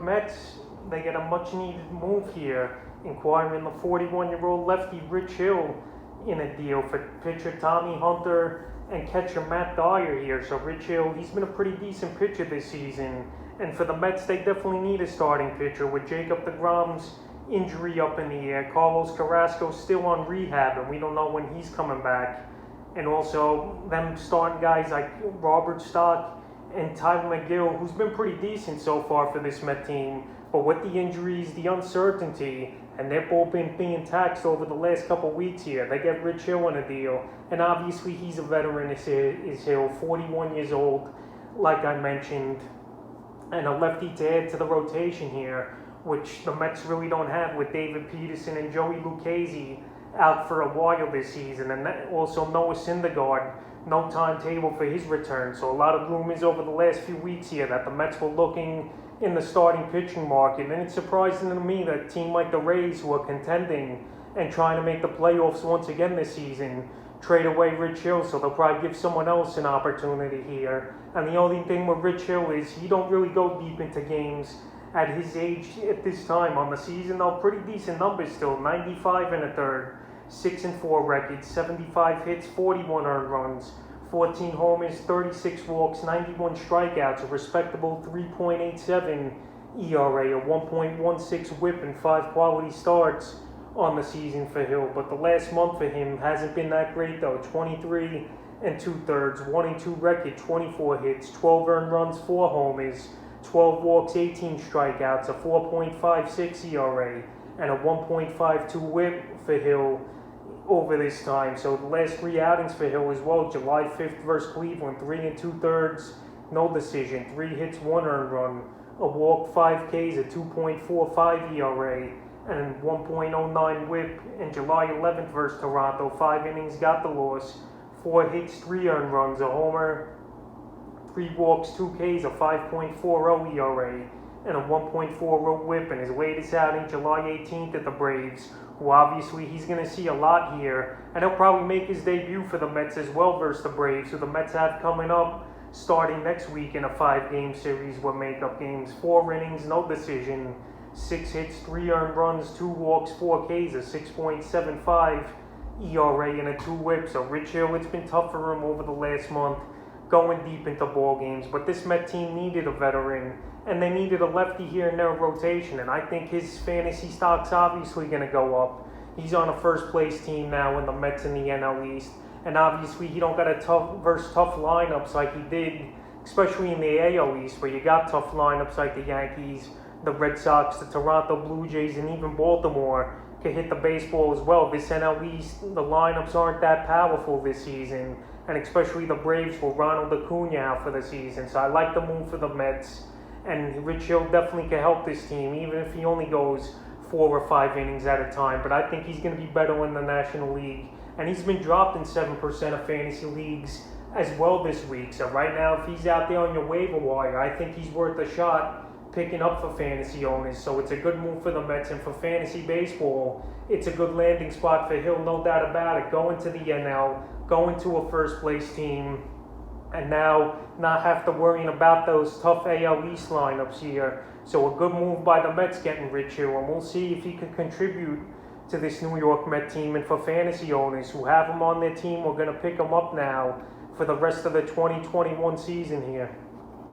Mets, they get a much-needed move here, inquiring the 41-year-old lefty Rich Hill in a deal for pitcher Tommy Hunter and catcher Matt Dyer here. So Rich Hill, he's been a pretty decent pitcher this season. And for the Mets, they definitely need a starting pitcher with Jacob deGrom's injury up in the air. Carlos Carrasco's still on rehab, and we don't know when he's coming back. And also, them starting guys like Robert Stock and Tyler McGill, who's been pretty decent so far for this Met team. But with the injuries, the uncertainty, and they're both been being taxed over the last couple weeks here. They get Rich Hill in a deal, and obviously he's a veteran, is Hill, 41 years old, like I mentioned, and a lefty to add to the rotation here, which the Mets really don't have with David Peterson and Joey Lucchesi out for a while this season, and also Noah Syndergaard, no timetable for his return. So a lot of rumors over the last few weeks here that the Mets were looking in the starting pitching market, and it's surprising to me that a team like the Rays, who are contending and trying to make the playoffs once again this season, trade away Rich Hill, so they'll probably give someone else an opportunity here. And the only thing with Rich Hill is he don't really go deep into games at his age at this time on the season, though. Pretty decent numbers still, 95 and a third, 6-4 record, 75 hits, 41 earned runs, 14 homers, 36 walks, 91 strikeouts, a respectable 3.87 ERA, a 1.16 whip, and 5 quality starts on the season for Hill. But the last month for him hasn't been that great though. 23 2/3, 1-2 record, 24 hits, 12 earned runs, 4 homers, 12 walks, 18 strikeouts, a 4.56 ERA, and a 1.52 whip for Hill over this time. So the last 3 outings for Hill as well: July 5th versus Cleveland, 3 2/3, no decision, 3 hits, 1 earned run, a walk, 5 Ks, a 2.45 ERA, and 1.09 whip. And July 11th versus Toronto, 5 innings, got the loss, 4 hits, 3 earned runs, a homer, 3 walks, 2 Ks, a 5.40 ERA, and a 1.40 whip. In his latest outing, July 18th at the Braves, who obviously he's going to see a lot here, and he'll probably make his debut for the Mets as well versus the Braves, who the Mets have coming up starting next week in a 5-game series with makeup games. 4 innings, no decision, 6 hits, 3 earned runs, 2 walks, 4 Ks, a 6.75 ERA, and a 2 whip. So Rich Hill, it's been tough for him over the last month, going deep into ball games. But this Met team needed a veteran, and they needed a lefty here in their rotation, and I think his fantasy stock's obviously going to go up. He's on a first-place team now in the Mets in the NL East, and obviously he don't got a tough lineups like he did, especially in the AL East, where you got tough lineups like the Yankees, the Red Sox, the Toronto Blue Jays, and even Baltimore can hit the baseball as well. This NL East, the lineups aren't that powerful this season, and especially the Braves with Ronald Acuna out for the season. So I like the move for the Mets. And Rich Hill definitely can help this team, even if he only goes 4 or 5 innings at a time. But I think he's going to be better in the National League. And he's been dropped in 7% of fantasy leagues as well this week. So right now, if he's out there on your waiver wire, I think he's worth a shot picking up for fantasy owners. So it's a good move for the Mets. And for fantasy baseball, it's a good landing spot for Hill, no doubt about it. Going to the NL, going to a first-place team, and now not have to worry about those tough AL East lineups here. So a good move by the Mets getting Rich Hill, and we'll see if he can contribute to this New York Met team. And for fantasy owners who have him on their team, we're going to pick him up now for the rest of the 2021 season here.